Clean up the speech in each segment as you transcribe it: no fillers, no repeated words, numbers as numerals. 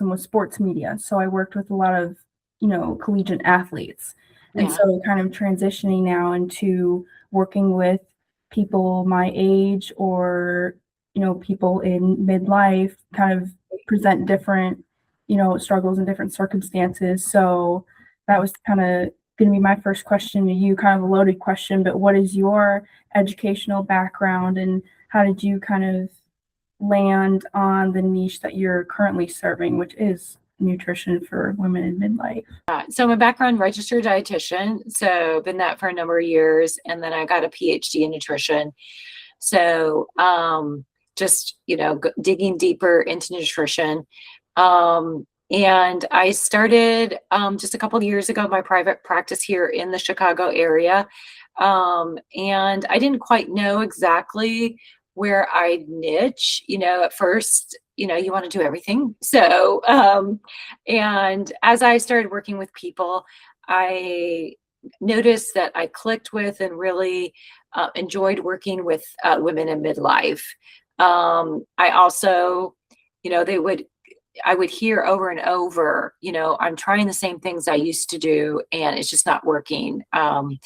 with sports media. So I worked with a lot of, collegiate athletes. And Yeah. so kind of transitioning now into working with people my age or, people in midlife kind of present different, struggles and different circumstances. So that was kind of going to be my first question to you, kind of a loaded question, but what is your educational background and how did you kind of land on the niche that you're currently serving, which is nutrition for women in midlife? So my background, registered dietitian. So been that for a number of years. And then I got a PhD in nutrition. So just, digging deeper into nutrition. And I started just a couple of years ago, my private practice here in the Chicago area. And I didn't quite know exactly where I'd niche, at first, you want to do everything. So, and as I started working with people, I noticed that I clicked with and really enjoyed working with women in midlife. I also, I would hear over and over, I'm trying the same things I used to do and it's just not working. I'm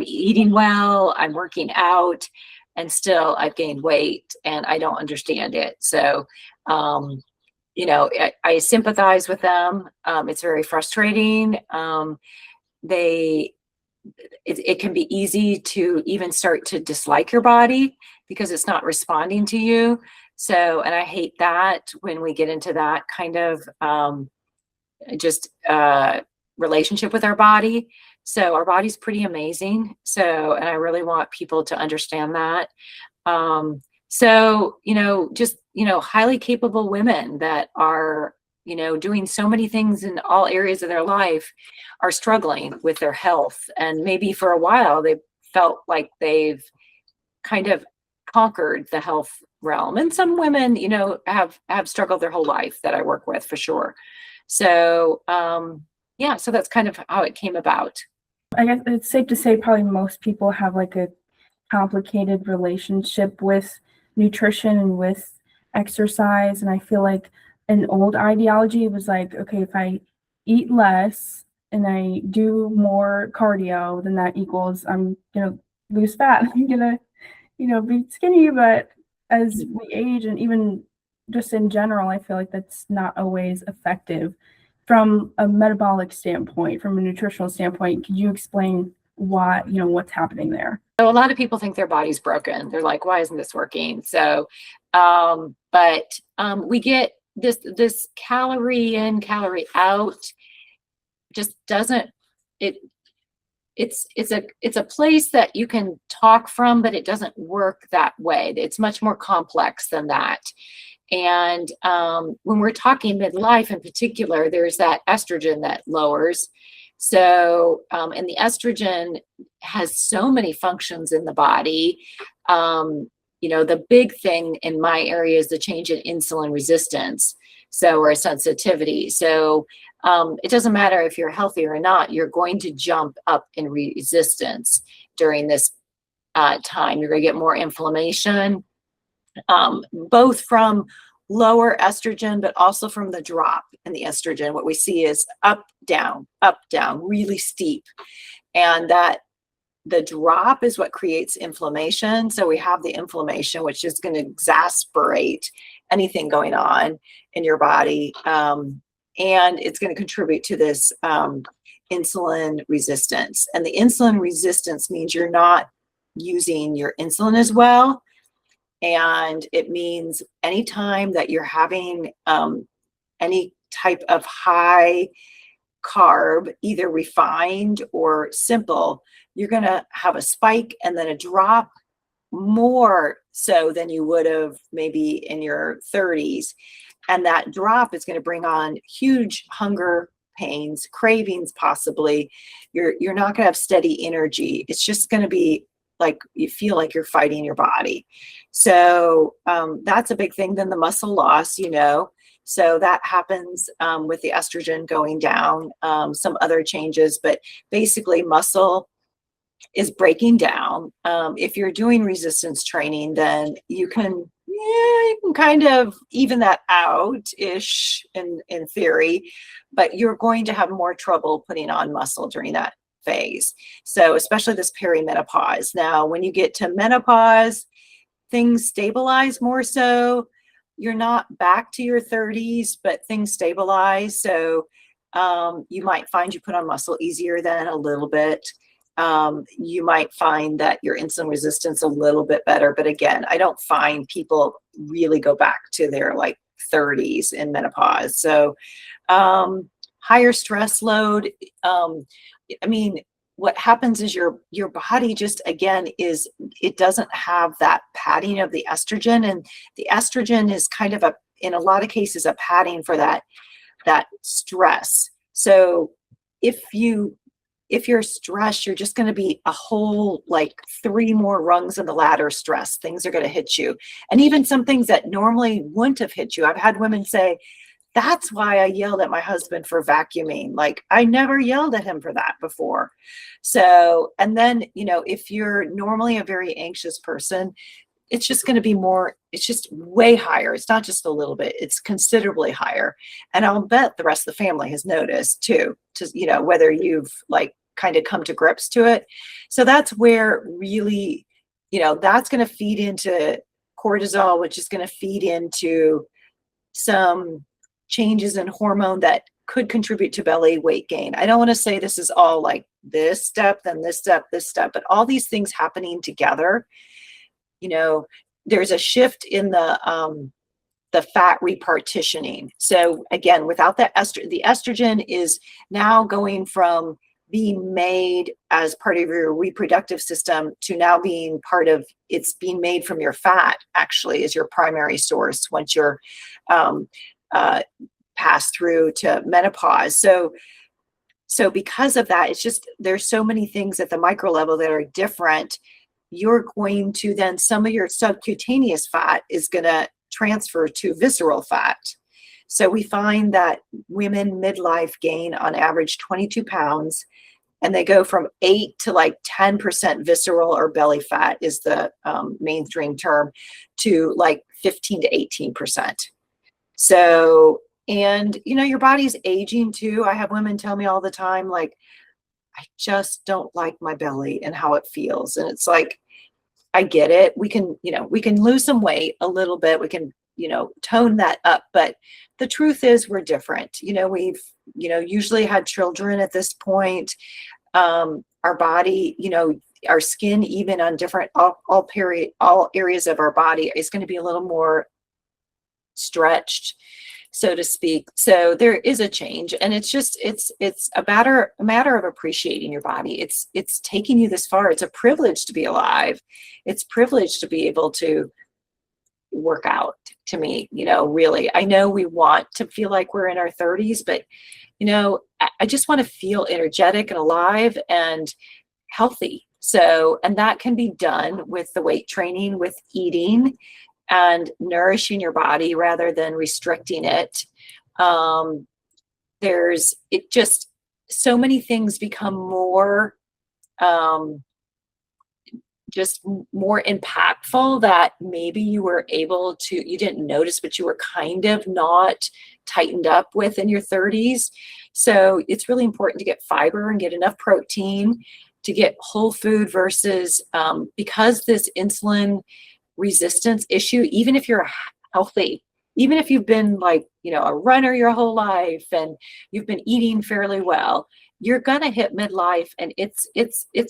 eating well, I'm working out, and still I've gained weight and I don't understand it. So, I sympathize with them. It's very frustrating. It can be easy to even start to dislike your body because it's not responding to you. So, and I hate that when we get into that kind of relationship with our body. So our body's pretty amazing. So, and I really want people to understand that. Highly capable women that are, doing so many things in all areas of their life are struggling with their health. And maybe for a while, they felt like they've kind of conquered the health realm. And some women, have struggled their whole life that I work with for sure. So, so that's kind of how it came about. I guess it's safe to say probably most people have like a complicated relationship with nutrition and with exercise. And I feel like an old ideology was like, okay, if I eat less and I do more cardio, then that equals I'm gonna lose fat. I'm gonna, be skinny. But as we age and even just in general, I feel like that's not always effective. From a metabolic standpoint, from a nutritional standpoint, could you explain why, what's happening there? So a lot of people think their body's broken. They're like, why isn't this working? So, we get this calorie in, calorie out just doesn't, it's a place that you can talk from, but it doesn't work that way. It's much more complex than that. And when we're talking midlife in particular, there's that estrogen that lowers. So, and the estrogen has so many functions in the body. The big thing in my area is the change in insulin resistance. So, or sensitivity. So, it doesn't matter if you're healthy or not, you're going to jump up in resistance during this time. You're going to get more inflammation. Both from lower estrogen, but also from the drop in the estrogen. What we see is up, down, really steep. And that the drop is what creates inflammation. So we have the inflammation, which is going to exacerbate anything going on in your body. And it's going to contribute to this insulin resistance. And the insulin resistance means you're not using your insulin as well. And it means anytime that you're having any type of high carb, either refined or simple, you're going to have a spike and then a drop more so than you would have maybe in your 30s. And that drop is going to bring on huge hunger pains, cravings, possibly. You're not going to have steady energy. It's just going to be like you feel like you're fighting your body. So that's a big thing. Then the muscle loss, so that happens with the estrogen going down, some other changes, but basically muscle is breaking down. If you're doing resistance training, then you can, you can kind of even that out-ish in theory, but you're going to have more trouble putting on muscle during that phase. So especially this perimenopause. Now, when you get to menopause, things stabilize more so. You're not back to your 30s, but things stabilize. So you might find you put on muscle easier then a little bit. You might find that your insulin resistance a little bit better. But again, I don't find people really go back to their like 30s in menopause. So higher stress load. I mean, what happens is your body just, again, is it doesn't have that padding of the estrogen, and the estrogen is kind of in a lot of cases, a padding for that stress. So if you're stressed, you're just going to be a whole like 3 more rungs of the ladder stress. Things are going to hit you. And even some things that normally wouldn't have hit you. I've had women say, that's why I yelled at my husband for vacuuming. Like, I never yelled at him for that before. So, and then, if you're normally a very anxious person, it's just going to be more, it's just way higher. It's not just a little bit, it's considerably higher. And I'll bet the rest of the family has noticed too, whether you've like kind of come to grips to it. So that's where really, that's going to feed into cortisol, which is going to feed into some changes in hormone that could contribute to belly weight gain. I don't want to say this is all like this step, then this step, but all these things happening together, there's a shift in the fat repartitioning. So again, without the estrogen is now going from being made as part of your reproductive system to now being it's being made from your fat, actually, is your primary source once you're pass through to menopause. So because of that, it's just, there's so many things at the micro level that are different. You're going to then, some of your subcutaneous fat is going to transfer to visceral fat. So we find that women midlife gain on average 22 pounds, and they go from 8 to like 10% visceral or belly fat is the mainstream term, to like 15 to 18%. So, and your body's aging too. I have women tell me all the time, like, I just don't like my belly and how it feels. And it's like, I get it. We can lose some weight a little bit. We can, tone that up. But the truth is we're different. We've, usually had children at this point. Our body, our skin, even on different, all areas of our body is going to be a little more stretched, so to speak. So there is a change, and it's just, it's a matter of appreciating your body. It's taking you this far. It's a privilege to be alive. It's a privilege to be able to work out, to me, really. I know we want to feel like we're in our 30s, but I just want to feel energetic and alive and healthy. So, and that can be done with the weight training, with eating and nourishing your body rather than restricting it. So many things become more, just more impactful that maybe you didn't notice, but you were kind of not tightened up with in your 30s. So it's really important to get fiber and get enough protein, to get whole food versus, because this insulin resistance issue, even if you're healthy, even if you've been like, a runner your whole life and you've been eating fairly well, you're going to hit midlife and it's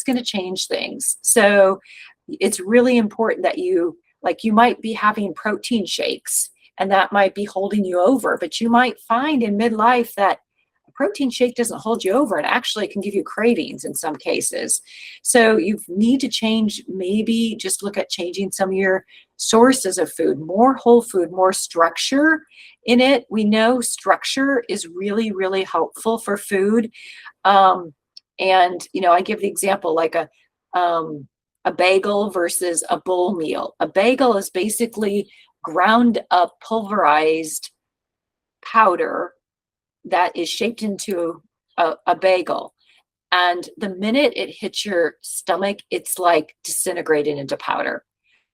going to change things. So it's really important that you might be having protein shakes and that might be holding you over, but you might find in midlife that a protein shake doesn't hold you over and actually can give you cravings in some cases. So you need to change, maybe just look at changing some of your sources of food, more whole food, more structure in it. We know structure is really, really helpful for food. And, I give the example like a bagel versus a bowl meal. A bagel is basically ground up, pulverized powder that is shaped into a bagel. And the minute it hits your stomach, it's like disintegrated into powder.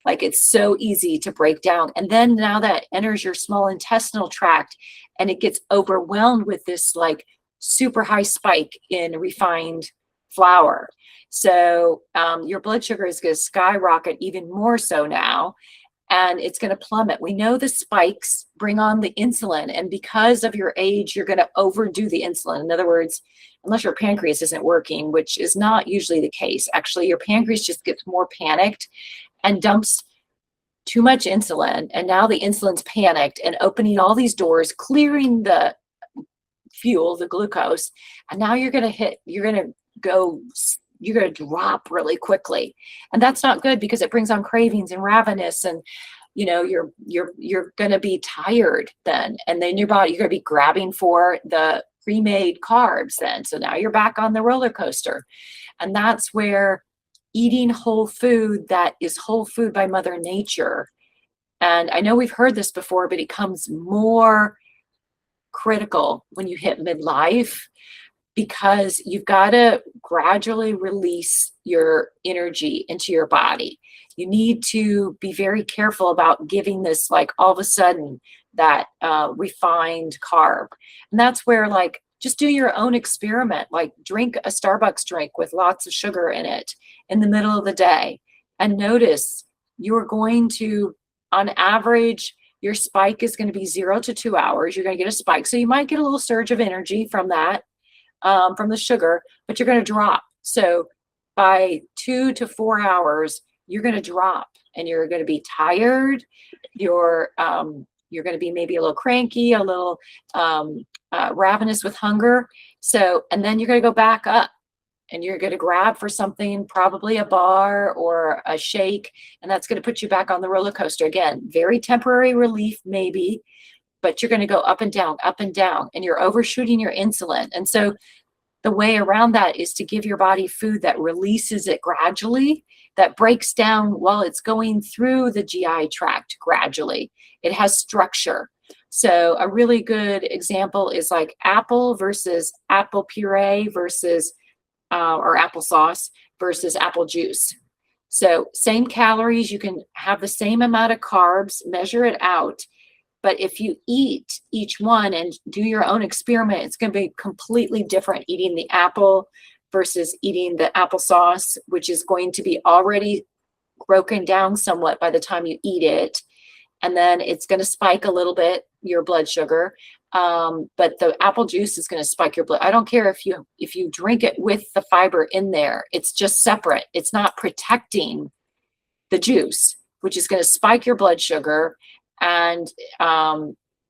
Like it's so easy to break down. And then now that enters your small intestinal tract and it gets overwhelmed with this like super high spike in refined flour. So your blood sugar is going to skyrocket even more so now, and it's going to plummet. We know the spikes bring on the insulin, and because of your age, you're going to overdo the insulin. In other words, unless your pancreas isn't working, which is not usually the case. Actually, your pancreas just gets more panicked and dumps too much insulin. And now the insulin's panicked and opening all these doors, clearing the fuel, the glucose. And now you're going to drop really quickly. And that's not good because it brings on cravings and ravenous, and you're going to be tired then. And then your body, you're going to be grabbing for the pre-made carbs then. So now you're back on the roller coaster. And that's where eating whole food that is whole food by Mother Nature. And I know we've heard this before, but it comes more critical when you hit midlife, because you've got to gradually release your energy into your body. You need to be very careful about giving this, like all of a sudden, that refined carb. And that's where, like, just do your own experiment, like drink a Starbucks drink with lots of sugar in it in the middle of the day, and notice you're going to, on average, your spike is going to be 0 to 2 hours. You're going to get a spike. So you might get a little surge of energy from that, from the sugar, but you're going to drop. So by 2 to 4 hours, you're going to drop, and you're going to be tired. You're going to be maybe a little cranky, a little ravenous with hunger. So, and then you're going to go back up, and you're going to grab for something, probably a bar or a shake, and that's going to put you back on the roller coaster again. Very temporary relief, maybe, but you're going to go up and down, and you're overshooting your insulin. And so the way around that is to give your body food that releases it gradually, that breaks down while it's going through the GI tract gradually. It has structure. So a really good example is like apple versus apple puree versus or applesauce versus apple juice. So same calories, you can have the same amount of carbs, measure it out. But if you eat each one and do your own experiment, it's going to be completely different eating the apple versus eating the applesauce, which is going to be already broken down somewhat by the time you eat it. And then it's going to spike a little bit your blood sugar. But the apple juice is going to spike your blood. I don't care if you drink it with the fiber in there. It's just separate. It's not protecting the juice, which is going to spike your blood sugar. And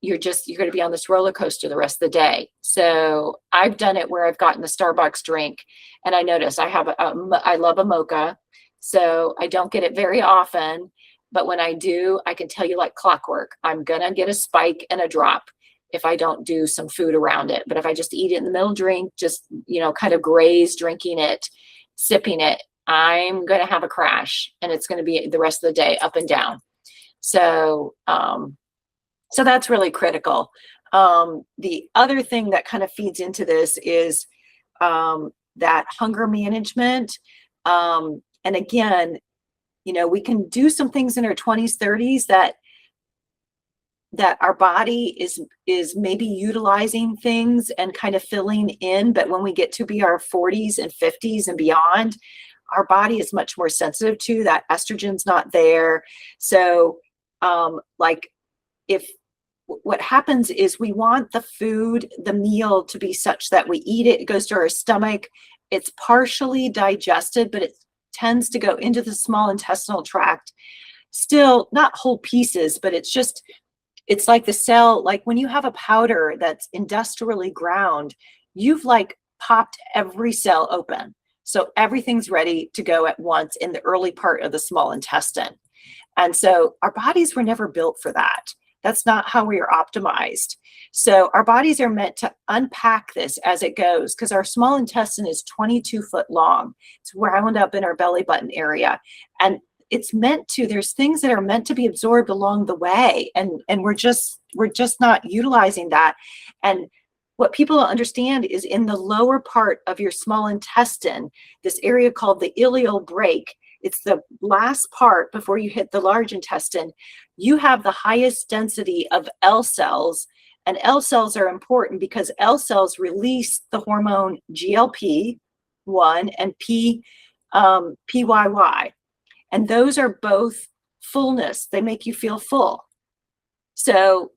you're going to be on this roller coaster the rest of the day. So I've done it where I've gotten the Starbucks drink, and I notice I love a mocha, so I don't get it very often. But when I do, I can tell you like clockwork, I'm going to get a spike and a drop if I don't do some food around it. But if I just eat it in the middle drink, just, kind of graze, drinking it, sipping it, I'm going to have a crash, and it's going to be the rest of the day up and down. So, so that's really critical. The other thing that kind of feeds into this is that hunger management. And again, we can do some things in our 20s, 30s that our body is maybe utilizing things and kind of filling in. But when we get to be our 40s and 50s and beyond, our body is much more sensitive to that. Estrogen's not there. So if what happens is we want the meal to be such that we eat it, it goes to our stomach, it's partially digested, but it tends to go into the small intestinal tract, still not whole pieces, but it's like the cell, like when you have a powder that's industrially ground, you've like popped every cell open. So everything's ready to go at once in the early part of the small intestine. And so our bodies were never built for that. That's not how we are optimized. So our bodies are meant to unpack this as it goes, because our small intestine is 22 foot long. It's wound up in our belly button area. And it's meant to, there's things that are meant to be absorbed along the way. And we're just not utilizing that. And what people don't understand is in the lower part of your small intestine, this area called the ileal brake, it's the last part before you hit the large intestine, you have the highest density of L cells. And L cells are important because L cells release the hormone GLP-1 and PYY. And those are both fullness. They make you feel full. So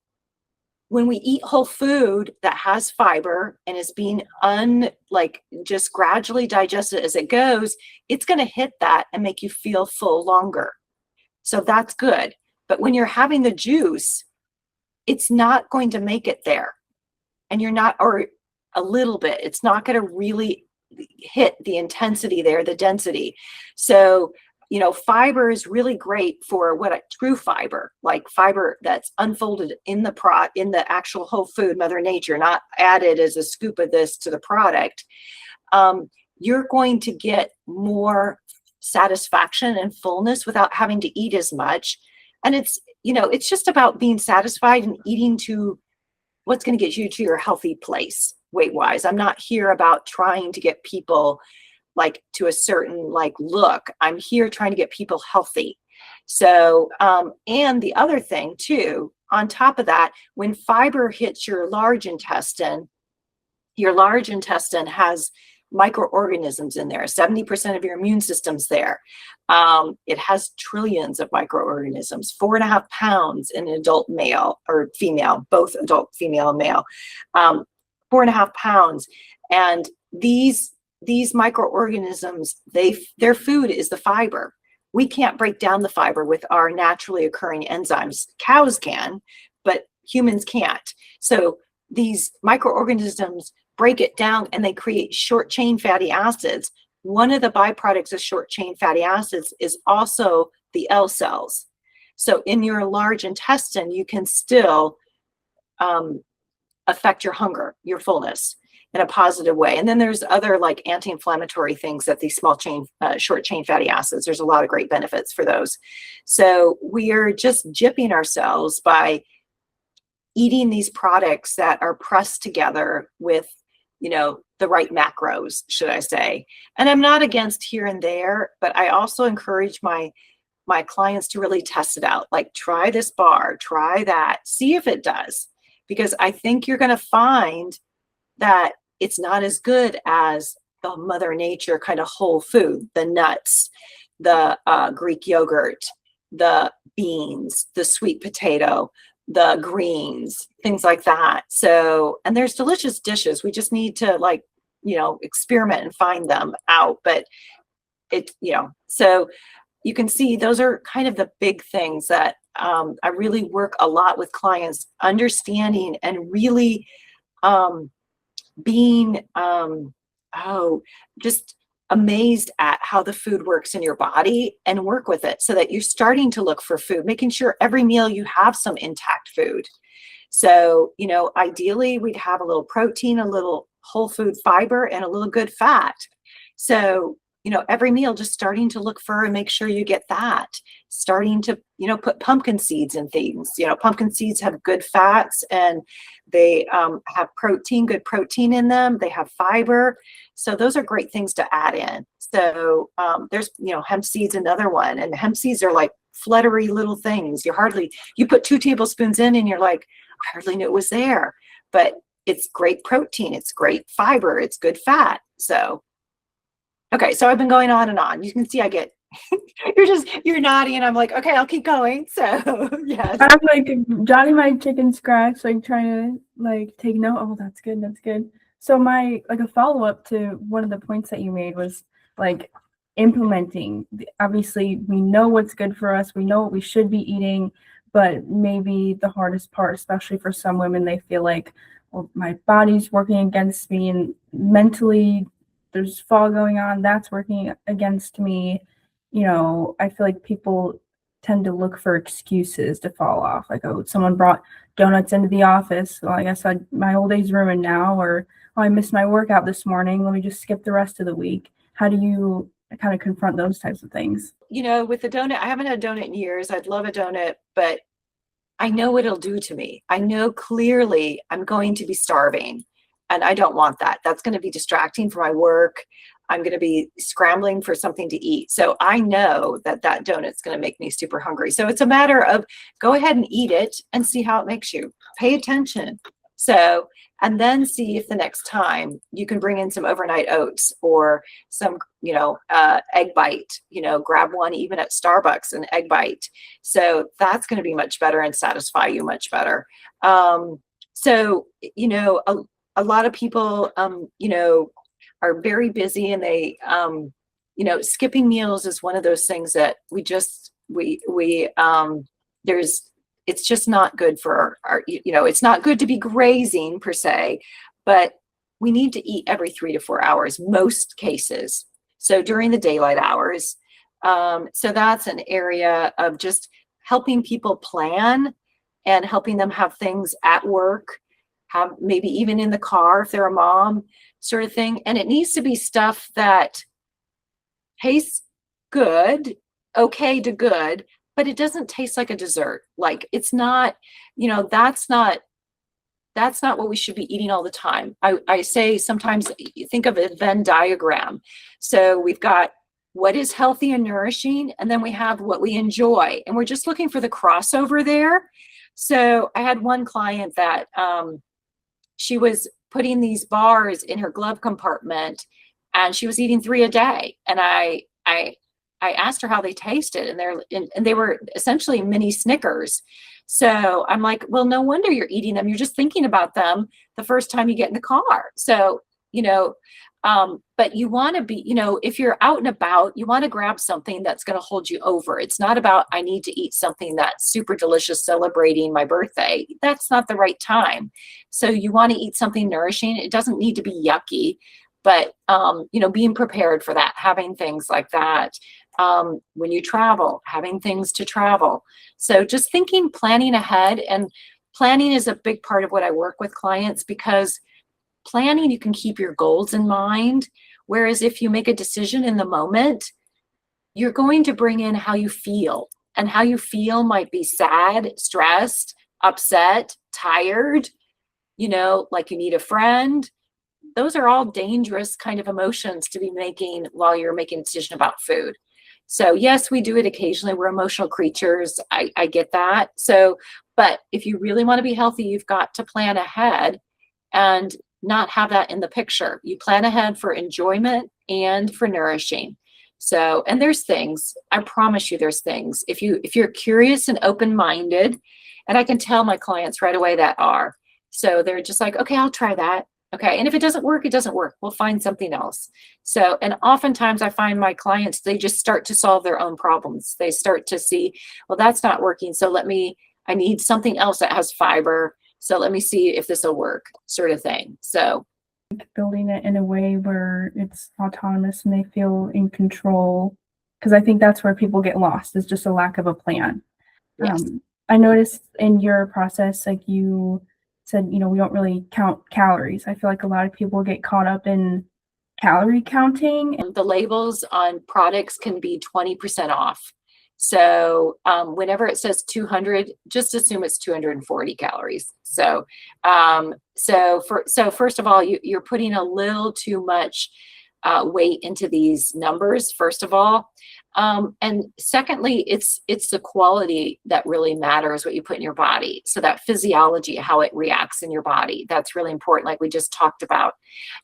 when we eat whole food that has fiber and is being just gradually digested as it goes, it's going to hit that and make you feel full longer. So that's good. But when you're having the juice, it's not going to make it there. And you're not, or a little bit, it's not going to really hit the intensity there, the density. So fiber is really great for true fiber, like fiber that's unfolded in the actual whole food, Mother Nature, not added as a scoop of this to the product. You're going to get more satisfaction and fullness without having to eat as much. And it's just about being satisfied and eating to what's going to get you to your healthy place weight-wise. I'm not here about trying to get people to a certain look. I'm here trying to get people healthy. So, and the other thing too, on top of that, when fiber hits your large intestine has microorganisms in there. 70% of your immune system's there. It has trillions of microorganisms, 4.5 pounds in an adult male or female, both adult female and male, 4.5 pounds. And these microorganisms, their food is the fiber. We can't break down the fiber with our naturally occurring enzymes. Cows can, but humans can't. So these microorganisms break it down and they create short chain fatty acids. One of the byproducts of short chain fatty acids is also the L cells. So in your large intestine, you can still affect your hunger, your fullness, in a positive way. And then there's other anti-inflammatory things that these short chain fatty acids, there's a lot of great benefits for those. So we are just gypping ourselves by eating these products that are pressed together with, the right macros, should I say. And I'm not against here and there, but I also encourage my clients to really test it out. Try this bar, try that, see if it does, because I think you're going to find that it's not as good as the Mother Nature kind of whole food, the nuts, the Greek yogurt, the beans, the sweet potato, the greens, things like that. So, and there's delicious dishes. We just need to experiment and find them out. But so you can see those are kind of the big things that I really work a lot with clients, understanding and really being just amazed at how the food works in your body and work with it so that you're starting to look for food, making sure every meal you have some intact food. So, ideally we'd have a little protein, a little whole food fiber, and a little good fat. So, every meal just starting to look for and make sure you get that. Starting to, put pumpkin seeds in things. Pumpkin seeds have good fats and they have protein, good protein in them. They have fiber. So those are great things to add in. So there's, hemp seeds, another one. And hemp seeds are like fluttery little things. You put 2 tablespoons in and you're like, I hardly knew it was there. But it's great protein. It's great fiber. It's good fat. So okay, so I've been going on and on. You can see I get, you're nodding and I'm like, okay, I'll keep going. So, yes. I'm jotting my chicken scratch, trying to take note. Oh, that's good. That's good. So a follow-up to one of the points that you made was implementing. Obviously, we know what's good for us. We know what we should be eating, but maybe the hardest part, especially for some women, they feel like, well, my body's working against me and mentally there's fall going on, that's working against me. I feel like people tend to look for excuses to fall off. Someone brought donuts into the office. Well, I guess my whole day's ruined now, or I missed my workout this morning. Let me just skip the rest of the week. How do you kind of confront those types of things? With the donut, I haven't had a donut in years. I'd love a donut, but I know what it'll do to me. I know clearly I'm going to be starving. And I don't want that. That's going to be distracting for my work. I'm going to be scrambling for something to eat. So I know that that donut's going to make me super hungry. So it's a matter of go ahead and eat it and see how it makes you. Pay attention. So, and then see if the next time you can bring in some overnight oats or some, egg bite, grab one even at Starbucks, an egg bite. So that's going to be much better and satisfy you much better. So, a lot of people, are very busy, and they, skipping meals is one of those things that it's just not good for our, it's not good to be grazing per se, but we need to eat every 3 to 4 hours, most cases. So during the daylight hours. So that's an area of just helping people plan and helping them have things at work, have maybe even in the car if they're a mom, sort of thing. And it needs to be stuff that tastes good, okay to good, but it doesn't taste like a dessert. Like it's not, that's not what we should be eating all the time. I say sometimes think of a Venn diagram. So we've got what is healthy and nourishing, and then we have what we enjoy. And we're just looking for the crossover there. So I had one client that she was putting these bars in her glove compartment, and she was eating 3 a day. And I asked her how they tasted, and they were essentially mini Snickers. So I'm like, well, no wonder you're eating them. You're just thinking about them the first time you get in the car. So, but you want to be, if you're out and about, you want to grab something that's going to hold you over. It's not about, I need to eat something that's super delicious celebrating my birthday. That's not the right time. So you want to eat something nourishing. It doesn't need to be yucky, but, being prepared for that, having things like that. When you travel, having things to travel. So just planning ahead, and planning is a big part of what I work with clients, because planning, you can keep your goals in mind. Whereas if you make a decision in the moment, you're going to bring in how you feel, and how you feel might be sad, stressed, upset, tired, like you need a friend. Those are all dangerous kind of emotions to be making while you're making a decision about food. So yes, we do it occasionally. We're emotional creatures. I get that. So, but if you really want to be healthy, you've got to plan ahead and not have that in the picture. You plan ahead for enjoyment and for nourishing. So, and there's things, I promise you there's things. If you're curious and open-minded, and I can tell my clients right away that are. So they're just like, okay, I'll try that. Okay. And if it doesn't work, it doesn't work. We'll find something else. So, and oftentimes I find my clients, they just start to solve their own problems. They start to see, well, that's not working. So I need something else that has fiber. So let me see if this will work, sort of thing. So building it in a way where it's autonomous and they feel in control. Because I think that's where people get lost, is just a lack of a plan. yes. I noticed in your process, like you said, we don't really count calories. I feel like a lot of people get caught up in calorie counting. The labels on products can be 20% off. So whenever it says 200, just assume it's 240 calories. So first of all, you're putting a little too much weight into these numbers, first of all. And secondly, it's the quality that really matters, what you put in your body. So that physiology, how it reacts in your body, that's really important, like we just talked about.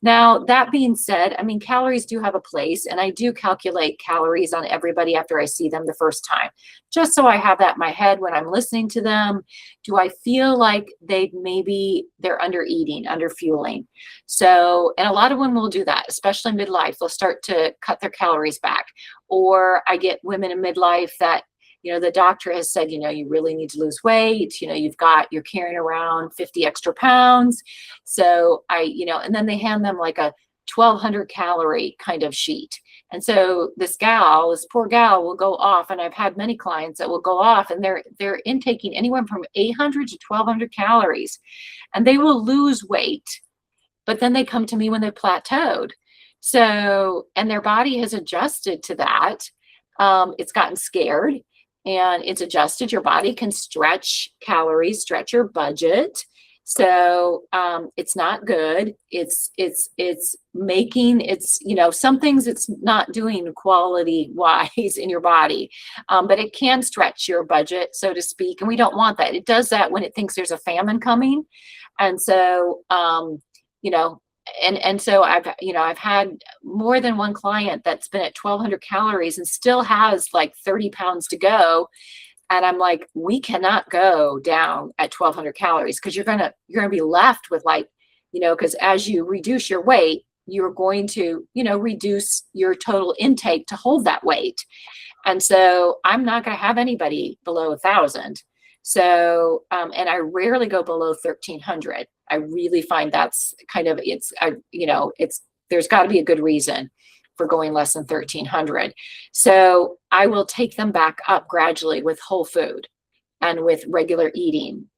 Now, that being said, I mean, calories do have a place, and I do calculate calories on everybody after I see them the first time, just so I have that in my head when I'm listening to them. Do I feel like they're under eating, under fueling? So, and a lot of women will do that, especially midlife. They'll start to cut their calories back. Or I get women in midlife that, the doctor has said, you really need to lose weight. You're carrying around 50 extra pounds. So and then they hand them like a 1,200 calorie kind of sheet. And so this poor gal will go off. And I've had many clients that will go off, and they're intaking anywhere from 800 to 1,200 calories, and they will lose weight. But then they come to me when they plateaued. So, and their body has adjusted to that. It's gotten scared, and it's adjusted. Your body can stretch calories, stretch your budget. So it's not good. It's making, some things it's not doing quality wise in your body, but it can stretch your budget, so to speak. And we don't want that. It does that when it thinks there's a famine coming. And so, and so I've had more than one client that's been at 1,200 calories and still has like 30 pounds to go. And I'm like, we cannot go down at 1,200 calories because you're gonna be left with because as you reduce your weight, you're going to, reduce your total intake to hold that weight. And so I'm not going to have anybody below 1,000. So, and I rarely go below 1,300. I really find that's kind of, there's got to be a good reason for going less than 1,300. So I will take them back up gradually with whole food and with regular eating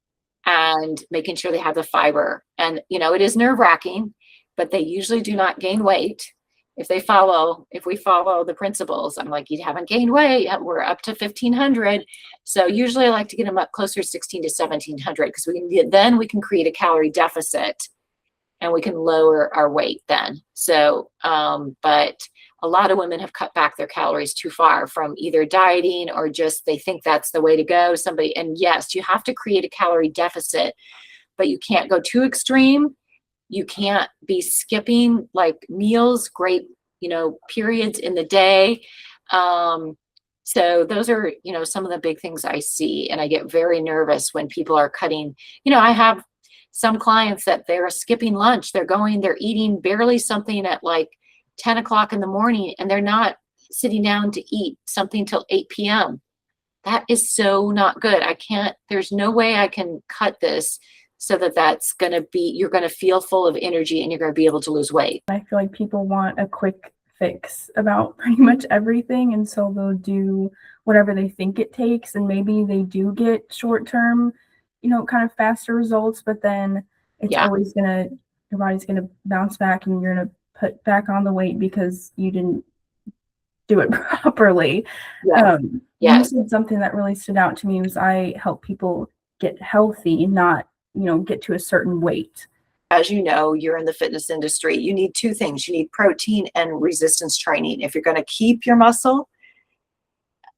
and making sure they have the fiber. And, it is nerve-wracking, but they usually do not gain weight. If we follow the principles, I'm like, you haven't gained weight. We're up to 1,500. So usually I like to get them up closer to 1,600 to 1,700 because then we can create a calorie deficit and we can lower our weight then. So, but a lot of women have cut back their calories too far from either dieting or just they think that's the way to go. And yes, you have to create a calorie deficit, but you can't go too extreme. You can't be skipping like meals, great, periods in the day. So those are, some of the big things I see. And I get very nervous when people are cutting. I have some clients that they're skipping lunch. They're eating barely something at like 10 o'clock in the morning, and they're not sitting down to eat something till 8 p.m. That is so not good. There's no way I can cut this so that's going to be, you're going to feel full of energy and you're going to be able to lose weight. I feel like people want a quick fix about pretty much everything. And so they'll do whatever they think it takes. And maybe they do get short-term, kind of faster results, but then it's always your body's going to bounce back and you're going to put back on the weight because you didn't do it properly. You said something that really stood out to me was I help people get healthy, not get to a certain weight. As you know, you're in the fitness industry. You need two things. You need protein and resistance training. If you're going to keep your muscle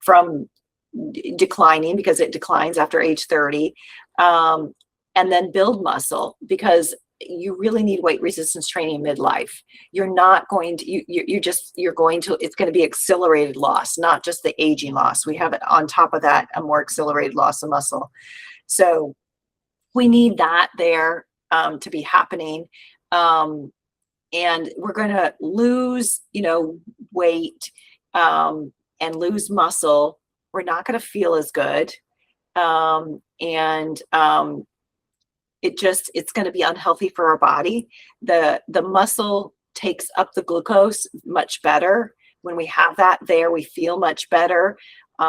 from declining, because it declines after age 30, and then build muscle, because you really need weight resistance training midlife. You're not going to, it's going to be accelerated loss, not just the aging loss. We have it on top of that, a more accelerated loss of muscle. So we need that there to be happening. And we're going to lose, weight and lose muscle. We're not going to feel as good. It's going to be unhealthy for our body. The muscle takes up the glucose much better. When we have that there, we feel much better.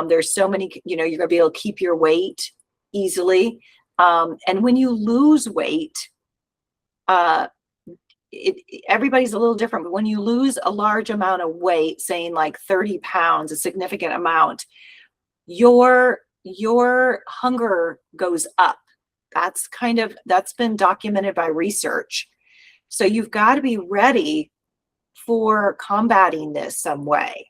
There's so many, you're going to be able to keep your weight easily. And when you lose weight, everybody's a little different, but when you lose a large amount of weight, saying like 30 pounds, a significant amount, your hunger goes up. That's been documented by research. So you've got to be ready for combating this some way.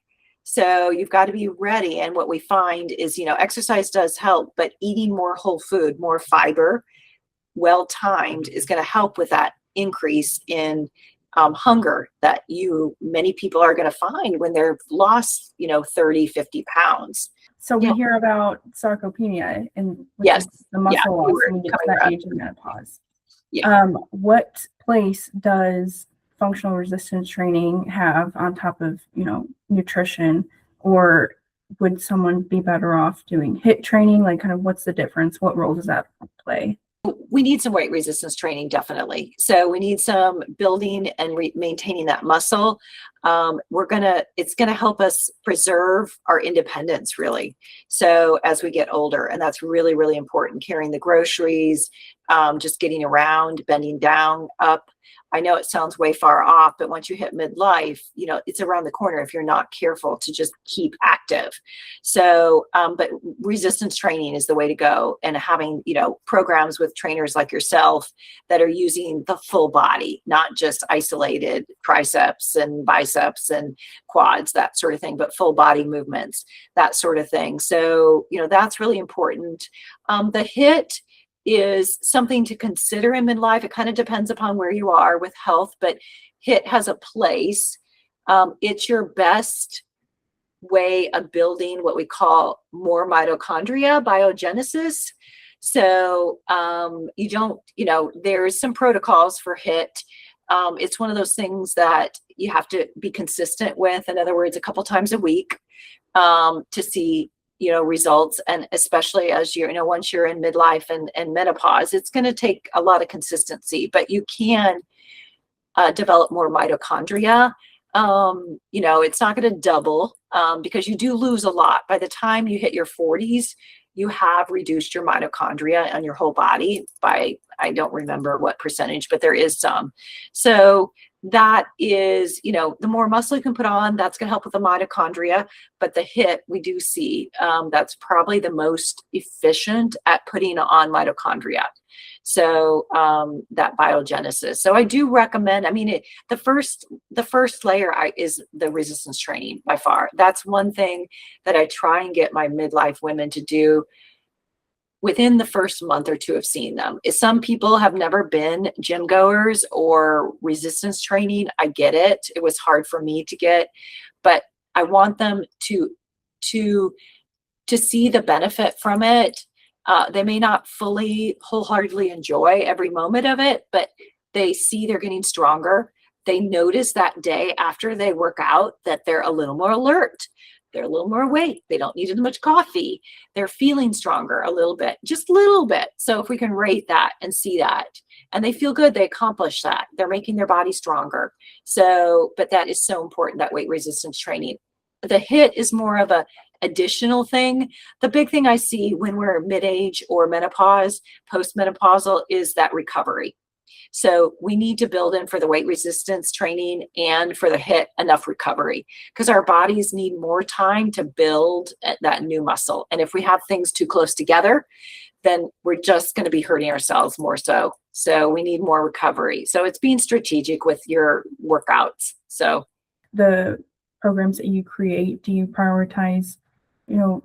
So you've got to be ready. And what we find is, exercise does help, but eating more whole food, more fiber, well-timed is going to help with that increase in hunger that many people are going to find when they've lost, 30, 50 pounds. So we hear about sarcopenia and the muscle loss when we get to that age of menopause. What place does functional resistance training have on top of, nutrition, or would someone be better off doing HIIT training? Like, kind of what's the difference? What role does that play? We need some weight resistance training, definitely. So we need some building and maintaining that muscle. It's gonna help us preserve our independence, really. So as we get older, and that's really, really important, carrying the groceries, just getting around, bending down, up. I know it sounds way far off, but once you hit midlife, it's around the corner if you're not careful to just keep active. So, but resistance training is the way to go, and having, programs with trainers trainers like yourself that are using the full body, not just isolated triceps and biceps and quads, that sort of thing, but full body movements, that sort of thing. So, that's really important. The HIIT is something to consider in midlife. It kind of depends upon where you are with health, but HIIT has a place. It's your best way of building what we call more mitochondria, biogenesis. So you don't, there's some protocols for HIIT. It's one of those things that you have to be consistent with. In other words, a couple times a week to see, results. And especially as once you're in midlife and menopause, it's going to take a lot of consistency, but you can develop more mitochondria. It's not going to double because you do lose a lot. By the time you hit your 40s, you have reduced your mitochondria on your whole body by, I don't remember what percentage, but there is some. So that is, the more muscle you can put on, that's going to help with the mitochondria. But the HIIT, we do see that's probably the most efficient at putting on mitochondria. So that biogenesis. So I do recommend, the first layer is the resistance training by far. That's one thing that I try and get my midlife women to do within the first month or two of seeing them. Some people have never been gym goers or resistance training. I get it. It was hard for me to get, but I want them to see the benefit from it. They may not fully, wholeheartedly enjoy every moment of it, but they see they're getting stronger. They notice that day after they work out that they're a little more alert. They're a little more awake. They don't need as much coffee. They're feeling stronger a little bit, just a little bit. So if we can rate that and see that, and they feel good, they accomplish that. They're making their body stronger. So, but that is so important, that weight resistance training. The HIIT is more of a additional thing. The big thing I see when we're mid-age or menopause, postmenopausal, is that recovery. So we need to build in for the weight resistance training and for the HIIT enough recovery, because our bodies need more time to build that new muscle. And if we have things too close together, then we're just going to be hurting ourselves more so. So we need more recovery. So it's being strategic with your workouts. So the programs that you create, do you prioritize,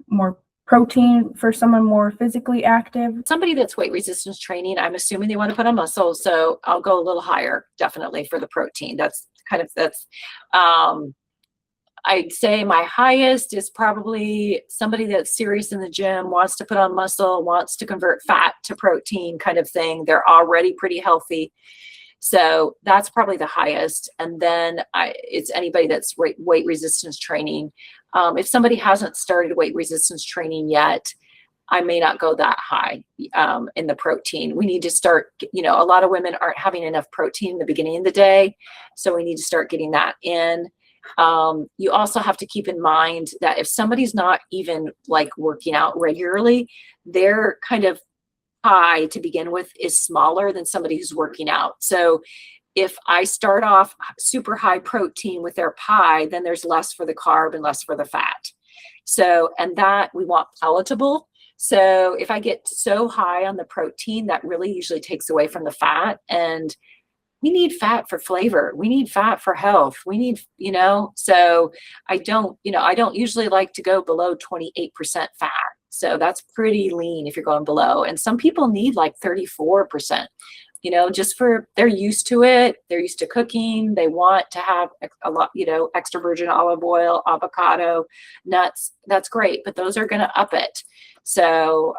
more protein for someone more physically active? Somebody that's weight resistance training, I'm assuming they want to put on muscle. So I'll go a little higher, definitely, for the protein. I'd say my highest is probably somebody that's serious in the gym, wants to put on muscle, wants to convert fat to protein kind of thing. They're already pretty healthy. So that's probably the highest. And then it's anybody that's weight resistance training. If somebody hasn't started weight resistance training yet, I may not go that high in the protein. We need to start, a lot of women aren't having enough protein in the beginning of the day. So we need to start getting that in. You also have to keep in mind that if somebody's not even like working out regularly, their kind of pie to begin with is smaller than somebody who's working out. So if I start off super high protein with their pie, then there's less for the carb and less for the fat. So, and that we want palatable. So if I get so high on the protein, that really usually takes away from the fat. And we need fat for flavor. We need fat for health. We need, so I don't usually like to go below 28% fat. So that's pretty lean if you're going below. And some people need like 34%, they're used to it. They're used to cooking. They want to have a lot, extra virgin olive oil, avocado, nuts. That's great, but those are going to up it. So,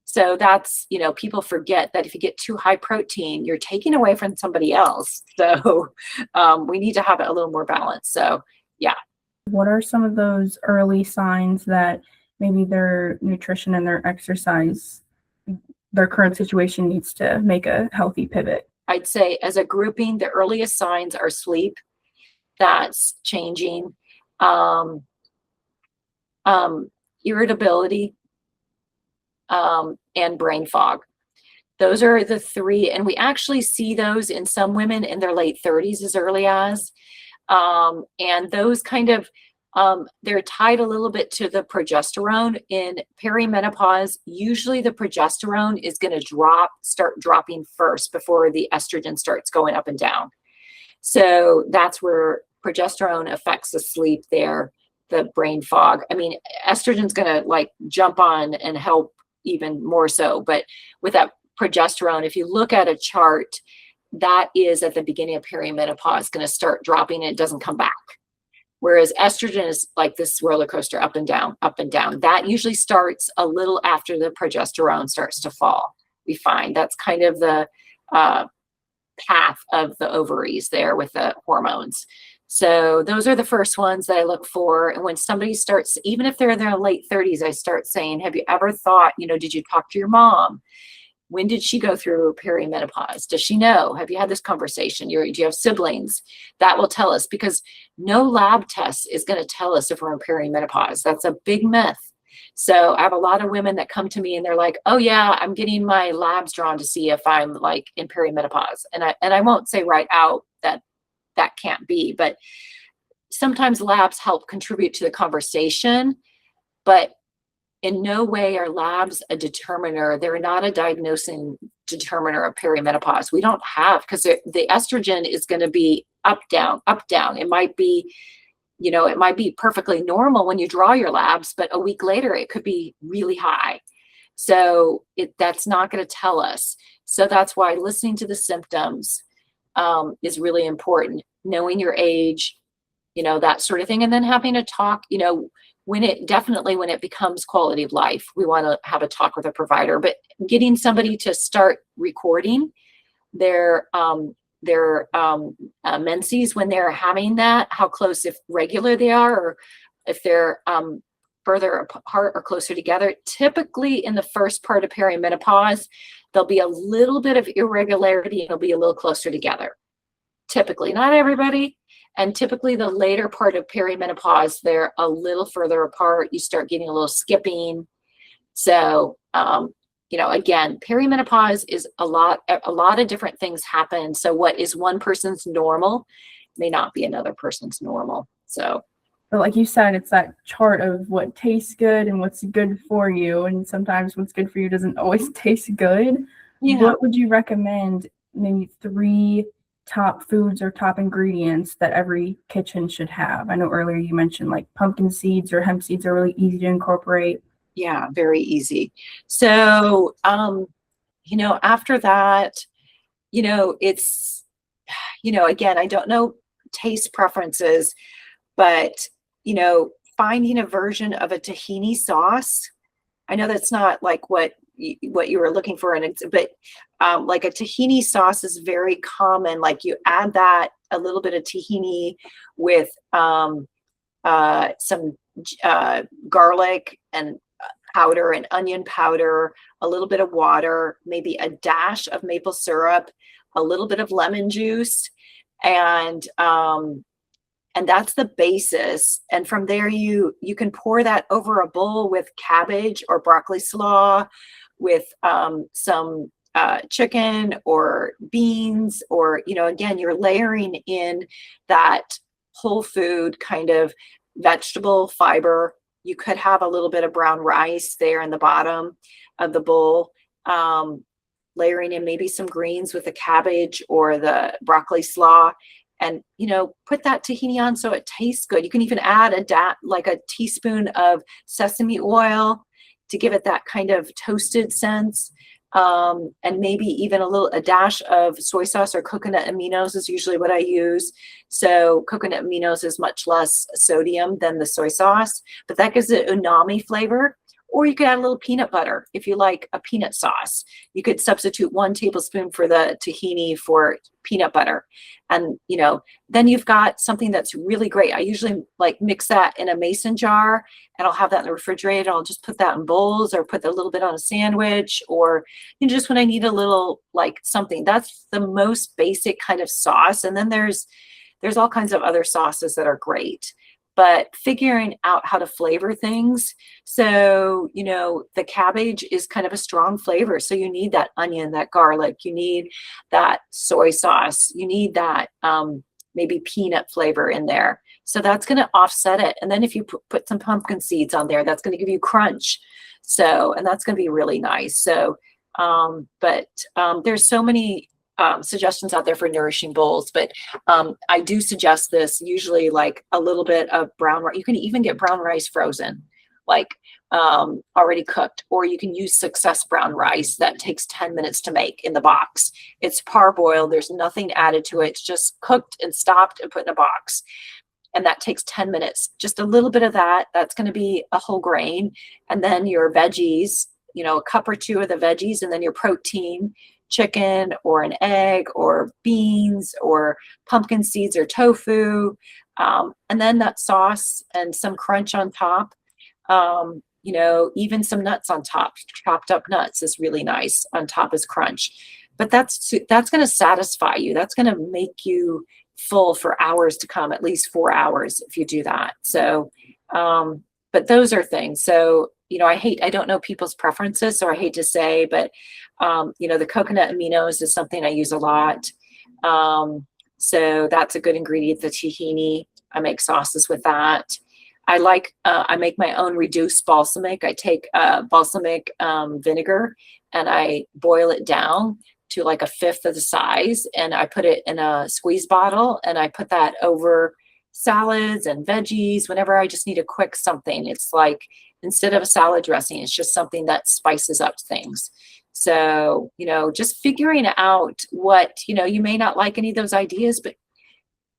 so that's, people forget that if you get too high protein, you're taking away from somebody else. So we need to have it a little more balanced. So, yeah. What are some of those early signs that maybe their nutrition and their exercise, their current situation needs to make a healthy pivot? I'd say as a grouping, the earliest signs are sleep. That's changing. Irritability. And brain fog. Those are the three. And we actually see those in some women in their late 30s as early as. And those kind of They're tied a little bit to the progesterone. In perimenopause, usually the progesterone is going to start dropping first before the estrogen starts going up and down. So that's where progesterone affects the sleep there, the brain fog. I mean, estrogen's going to like jump on and help even more so. But with that progesterone, if you look at a chart, that is at the beginning of perimenopause going to start dropping and it doesn't come back. Whereas estrogen is like this roller coaster, up and down, up and down. That usually starts a little after the progesterone starts to fall. We find that's kind of the path of the ovaries there with the hormones. So those are the first ones that I look for. And when somebody starts, even if they're in their late 30s, I start saying, have you ever thought, did you talk to your mom? When did she go through perimenopause? Does she know? Have you had this conversation? Do you have siblings? That will tell us, because no lab test is going to tell us if we're in perimenopause. That's a big myth. So I have a lot of women that come to me and they're like, oh yeah, I'm getting my labs drawn to see if I'm like in perimenopause. And I won't say right out that that can't be, but sometimes labs help contribute to the conversation, but in no way are labs a determiner. They're not a diagnosing determiner of perimenopause. We don't have, because the estrogen is going to be up, down, up, down. It might be, it might be perfectly normal when you draw your labs, but a week later it could be really high. So that's not going to tell us. So that's why listening to the symptoms is really important. Knowing your age, that sort of thing. And then having a talk, when it becomes quality of life, we want to have a talk with a provider, but getting somebody to start recording their menses when they're having that, how close, if regular they are, or if they're further apart or closer together. Typically in the first part of perimenopause, there'll be a little bit of irregularity and it'll be a little closer together. Typically, not everybody. And typically the later part of perimenopause, they're a little further apart. You start getting a little skipping. So, again, perimenopause is a lot of different things happen. So what is one person's normal may not be another person's normal. So, but like you said, it's that chart of what tastes good and what's good for you. And sometimes what's good for you doesn't always taste good. Yeah. What would you recommend, maybe 3 top foods or top ingredients that every kitchen should have? I know earlier you mentioned like pumpkin seeds or hemp seeds are really easy to incorporate. Yeah, very easy. So, after that, it's, again, I don't know taste preferences, but, finding a version of a tahini sauce. I know that's not like what you were looking for, but like a tahini sauce is very common. Like you add that, a little bit of tahini with some garlic and powder and onion powder, a little bit of water, maybe a dash of maple syrup, a little bit of lemon juice, and that's the basis. And from there, you can pour that over a bowl with cabbage or broccoli slaw, with some chicken or beans, or, again, you're layering in that whole food kind of vegetable fiber. You could have a little bit of brown rice there in the bottom of the bowl, layering in maybe some greens with the cabbage or the broccoli slaw, and, put that tahini on so it tastes good. You can even add like a teaspoon of sesame oil to give it that kind of toasted sense. And maybe even a dash of soy sauce or coconut aminos is usually what I use. So coconut aminos is much less sodium than the soy sauce, but that gives it umami flavor. Or you could add a little peanut butter if you like a peanut sauce. You could substitute 1 tablespoon for the tahini for peanut butter. And, then you've got something that's really great. I usually like mix that in a mason jar, and I'll have that in the refrigerator. I'll just put that in bowls or put a little bit on a sandwich, or just when I need a little like something. That's the most basic kind of sauce. And then there's all kinds of other sauces that are great. But figuring out how to flavor things. So, the cabbage is kind of a strong flavor. So you need that onion, that garlic, you need that soy sauce, you need that maybe peanut flavor in there. So that's going to offset it. And then if you put some pumpkin seeds on there, that's going to give you crunch. So, and that's going to be really nice. So, there's so many suggestions out there for nourishing bowls, but I do suggest this, usually like a little bit of brown rice. You can even get brown rice frozen, like already cooked, or you can use Success brown rice that takes 10 minutes to make in the box. It's parboiled. There's nothing added to it. It's just cooked and stopped and put in a box. And that takes 10 minutes. Just a little bit of that. That's going to be a whole grain. And then your veggies, you know, a cup or two of the veggies, and then your protein, chicken or an egg or beans or pumpkin seeds or tofu. And then that sauce and some crunch on top. You know, even some nuts on top. Chopped up nuts is really nice on top as crunch. But that's going to satisfy you. That's going to make you full for hours to come, at least 4 hours if you do that. So, but those are things. So, you know, I don't know people's preferences, so I hate to say, but, you know, the coconut aminos is something I use a lot. So that's a good ingredient, the tahini. I make sauces with that. I make my own reduced balsamic. I take balsamic vinegar and I boil it down to like a fifth of the size, and I put it in a squeeze bottle, and I put that over salads and veggies whenever I just need a quick something. It's like, instead of a salad dressing, it's just something that spices up things. So, you know, just figuring out what, you know, you may not like any of those ideas, but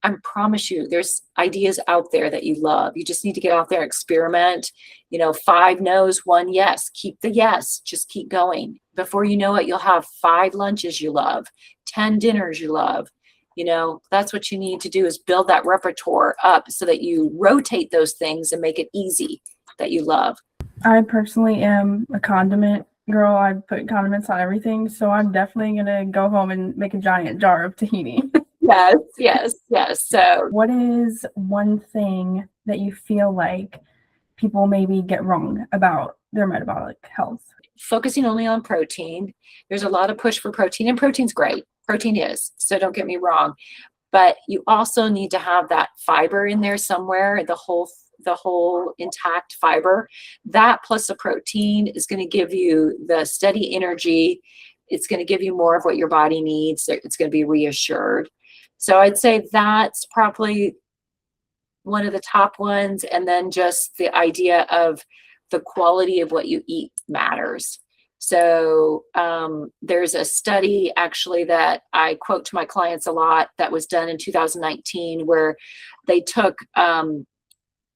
I promise you, there's ideas out there that you love. You just need to get out there and experiment. You know, 5 no's, 1 yes. Keep the yes. Just keep going. Before you know it, you'll have 5 lunches you love, 10 dinners you love. You know, that's what you need to do, is build that repertoire up so that you rotate those things and make it easy that you love. I personally am a condiment girl. I put condiments on everything. So I'm definitely going to go home and make a giant jar of tahini. Yes. So what is one thing that you feel like people maybe get wrong about their metabolic health? Focusing only on protein. There's a lot of push for protein, and protein's great. Protein is, so don't get me wrong. But you also need to have that fiber in there somewhere, the whole intact fiber. That plus the protein is going to give you the steady energy. It's going to give you more of what your body needs. It's going to be reassured. So I'd say that's probably one of the top ones. And then just the idea of the quality of what you eat matters. So there's a study actually that I quote to my clients a lot that was done in 2019, where they took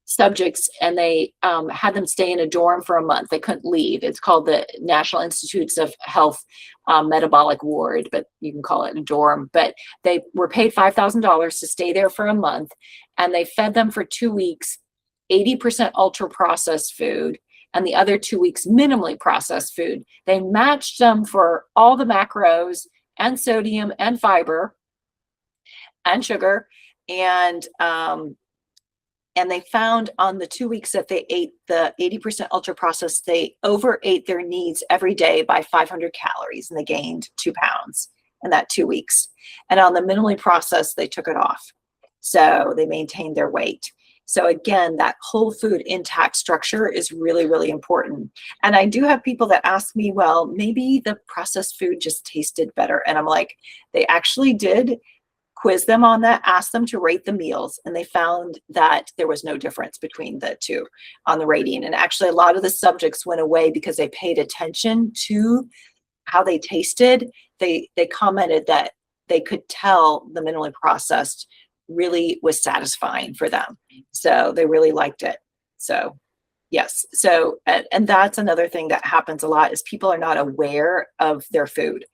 subjects and they had them stay in a dorm for a month. They couldn't leave. It's called the National Institutes of Health Metabolic Ward, but you can call it a dorm. But they were paid $5,000 to stay there for a month, and they fed them for 2 weeks 80% ultra processed food, and the other 2 weeks minimally processed food. They matched them for all the macros and sodium and fiber and sugar, and they found on the 2 weeks that they ate the 80% ultra processed, they overate their needs every day by 500 calories, and they gained 2 pounds in that 2 weeks. And on the minimally processed, they took it off. So they maintained their weight. So again, that whole food intact structure is really, really important. And I do have people that ask me, well, maybe the processed food just tasted better. And I'm like, they actually did quiz them on that, asked them to rate the meals, and they found that there was no difference between the two on the rating. And actually, a lot of the subjects went away because they paid attention to how they tasted. They commented that they could tell the minimally processed really was satisfying for them. So they really liked it. So yes. So, and that's another thing that happens a lot, is people are not aware of their food.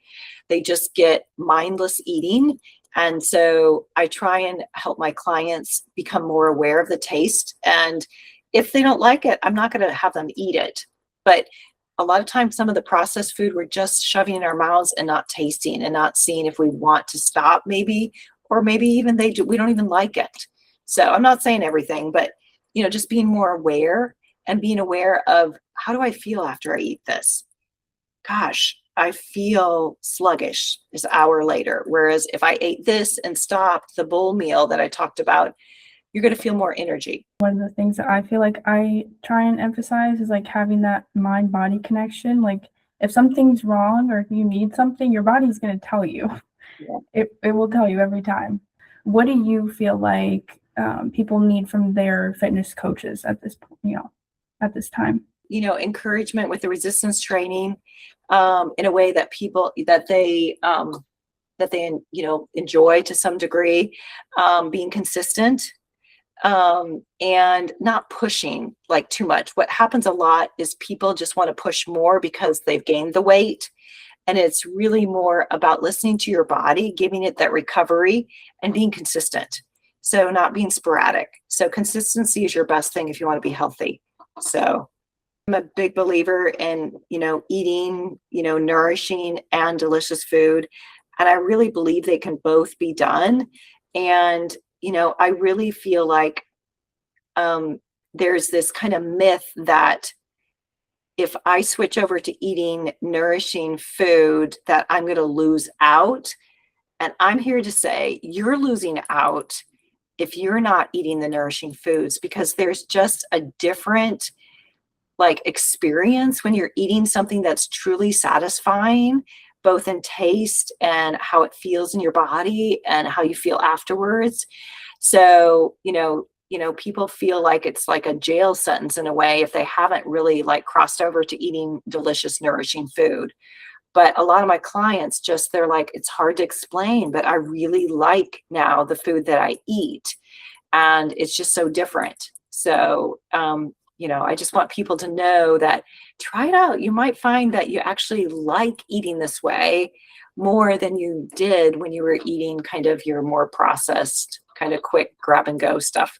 They just get mindless eating. And so I try and help my clients become more aware of the taste. And if they don't like it, I'm not going to have them eat it. But a lot of times, some of the processed food we're just shoving in our mouths and not tasting and not seeing if we want to stop, maybe, or maybe even we don't even like it. So I'm not saying everything, but, you know, just being more aware and being aware of, how do I feel after I eat this? Gosh, I feel sluggish this hour later. Whereas if I ate this and stopped the bowl meal that I talked about, you're going to feel more energy. One of the things that I feel like I try and emphasize is like having that mind-body connection. Like if something's wrong or if you need something, your body's going to tell you. Yeah. It will tell you every time. What do you feel like people need from their fitness coaches at this, at this time? Encouragement with the resistance training in a way that they enjoy to some degree, being consistent, and not pushing like too much. What happens a lot is people just want to push more because they've gained the weight. And it's really more about listening to your body, giving it that recovery and being consistent. So not being sporadic. So consistency is your best thing if you want to be healthy. So I'm a big believer in, eating, nourishing and delicious food. And I really believe they can both be done. And, I really feel like there's this kind of myth that if I switch over to eating nourishing food, that I'm going to lose out. And I'm here to say you're losing out if you're not eating the nourishing foods, because there's just a different experience when you're eating something that's truly satisfying, both in taste and how it feels in your body and how you feel afterwards. So, people feel like it's like a jail sentence in a way if they haven't really crossed over to eating delicious, nourishing food. But a lot of my clients they're like, it's hard to explain, but I really like now the food that I eat. And it's just so different. So, I just want people to know that try it out. You might find that you actually like eating this way more than you did when you were eating kind of your more processed, kind of quick grab and go stuff.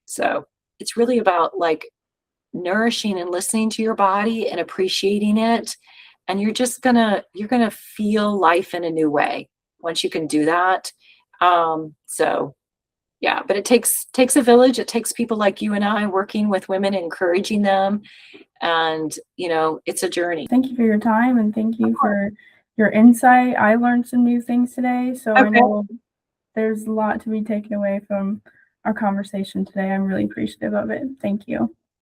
So it's really about nourishing and listening to your body and appreciating it. And you're going to feel life in a new way once you can do that. So yeah, but it takes a village. It takes people like you and I working with women, encouraging them. And, it's a journey. Thank you for your time and thank you for your insight. I learned some new things today. So I know there's a lot to be taken away from our conversation today. I'm really appreciative of it. Thank you.